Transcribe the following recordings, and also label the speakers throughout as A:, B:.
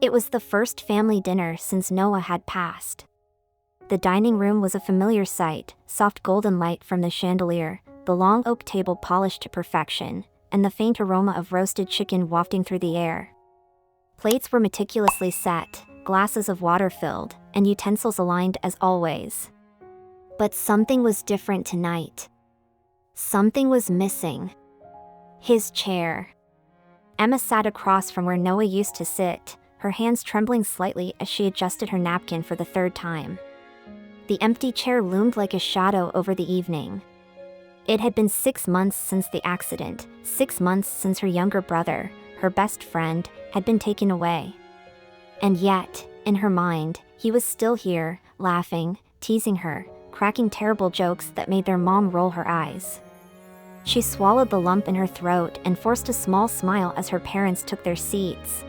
A: It was the first family dinner since Noah had passed. The dining room was a familiar sight, soft golden light from the chandelier, the long oak table polished to perfection, and the faint aroma of roasted chicken wafting through the air. Plates were meticulously set, glasses of water filled, and utensils aligned as always. But something was different tonight. Something was missing. His chair. Emma sat across from where Noah used to sit, her hands trembling slightly as she adjusted her napkin for the third time. The empty chair loomed like a shadow over the evening. It had been 6 months since the accident, 6 months since her younger brother, her best friend, had been taken away. And yet, in her mind, he was still here, laughing, teasing her, cracking terrible jokes that made their mom roll her eyes. She swallowed the lump in her throat and forced a small smile as her parents took their seats.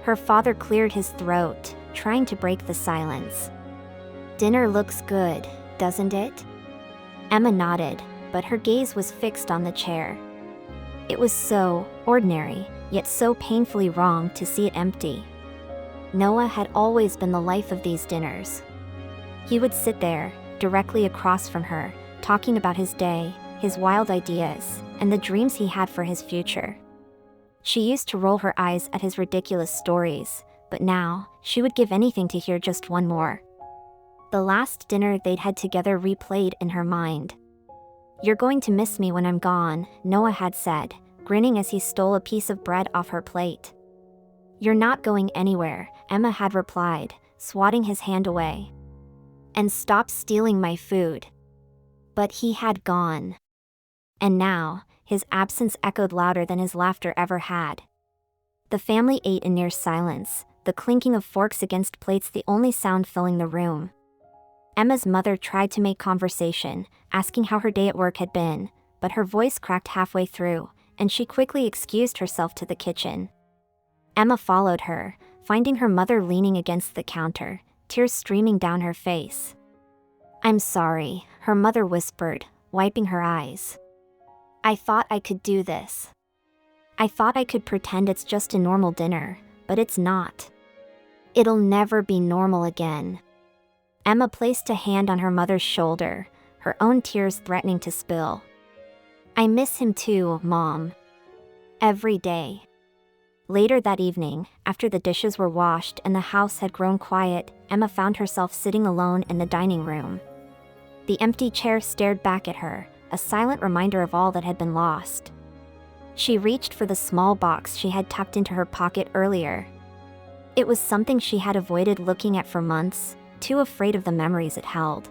A: Her father cleared his throat, trying to break the silence. "Dinner looks good, doesn't it?" Emma nodded, but her gaze was fixed on the chair. It was so ordinary, yet so painfully wrong to see it empty. Noah had always been the life of these dinners. He would sit there, directly across from her, talking about his day, his wild ideas, and the dreams he had for his future. She used to roll her eyes at his ridiculous stories, but now, she would give anything to hear just one more. The last dinner they'd had together replayed in her mind. "You're going to miss me when I'm gone," Noah had said, grinning as he stole a piece of bread off her plate. "You're not going anywhere," Emma had replied, swatting his hand away. "And stop stealing my food." But he had gone. And now, his absence echoed louder than his laughter ever had. The family ate in near silence, the clinking of forks against plates the only sound filling the room. Emma's mother tried to make conversation, asking how her day at work had been, but her voice cracked halfway through, and she quickly excused herself to the kitchen. Emma followed her, finding her mother leaning against the counter, tears streaming down her face. "I'm sorry," her mother whispered, wiping her eyes. "I thought I could do this. I thought I could pretend it's just a normal dinner, but it's not. It'll never be normal again." Emma placed a hand on her mother's shoulder, her own tears threatening to spill. "I miss him too, Mom. Every day." Later that evening, after the dishes were washed and the house had grown quiet, Emma found herself sitting alone in the dining room. The empty chair stared back at her, a silent reminder of all that had been lost. She reached for the small box she had tucked into her pocket earlier. It was something she had avoided looking at for months, too afraid of the memories it held.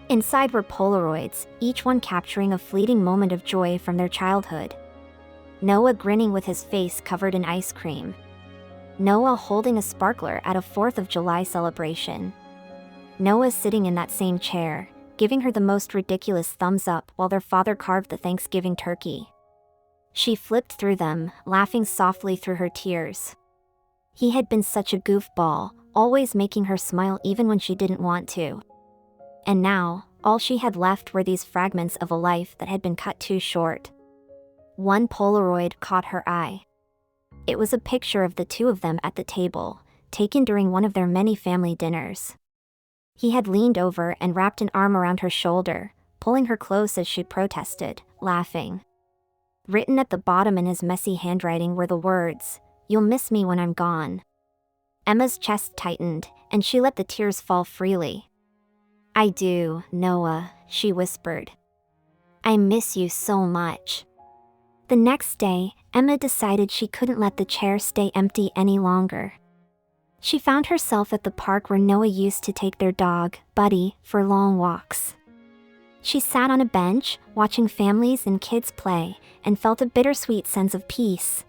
A: Inside were Polaroids, each one capturing a fleeting moment of joy from their childhood. Noah grinning with his face covered in ice cream. Noah holding a sparkler at a 4th of July celebration. Noah sitting in that same chair, giving her the most ridiculous thumbs up while their father carved the Thanksgiving turkey. She flipped through them, laughing softly through her tears. He had been such a goofball, always making her smile even when she didn't want to. And now, all she had left were these fragments of a life that had been cut too short. One Polaroid caught her eye. It was a picture of the two of them at the table, taken during one of their many family dinners. He had leaned over and wrapped an arm around her shoulder, pulling her close as she protested, laughing. Written at the bottom in his messy handwriting were the words, "You'll miss me when I'm gone." Emma's chest tightened, and she let the tears fall freely. "I do, Noah," she whispered. "I miss you so much." The next day, Emma decided she couldn't let the chair stay empty any longer. She found herself at the park where Noah used to take their dog, Buddy, for long walks. She sat on a bench, watching families and kids play, and felt a bittersweet sense of peace.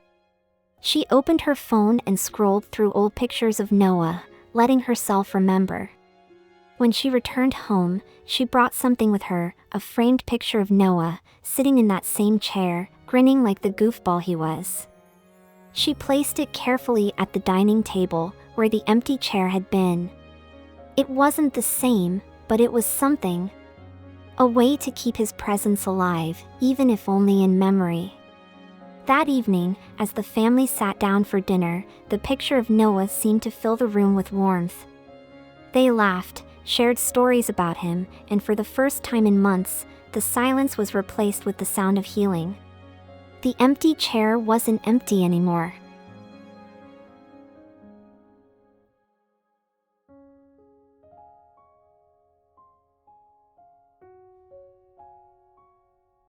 A: She opened her phone and scrolled through old pictures of Noah, letting herself remember. When she returned home, she brought something with her, a framed picture of Noah, sitting in that same chair, grinning like the goofball he was. She placed it carefully at the dining table, where the empty chair had been. It wasn't the same, but it was something. A way to keep his presence alive, even if only in memory. That evening, as the family sat down for dinner, the picture of Noah seemed to fill the room with warmth. They laughed, shared stories about him, and for the first time in months, the silence was replaced with the sound of healing. The empty chair wasn't empty anymore.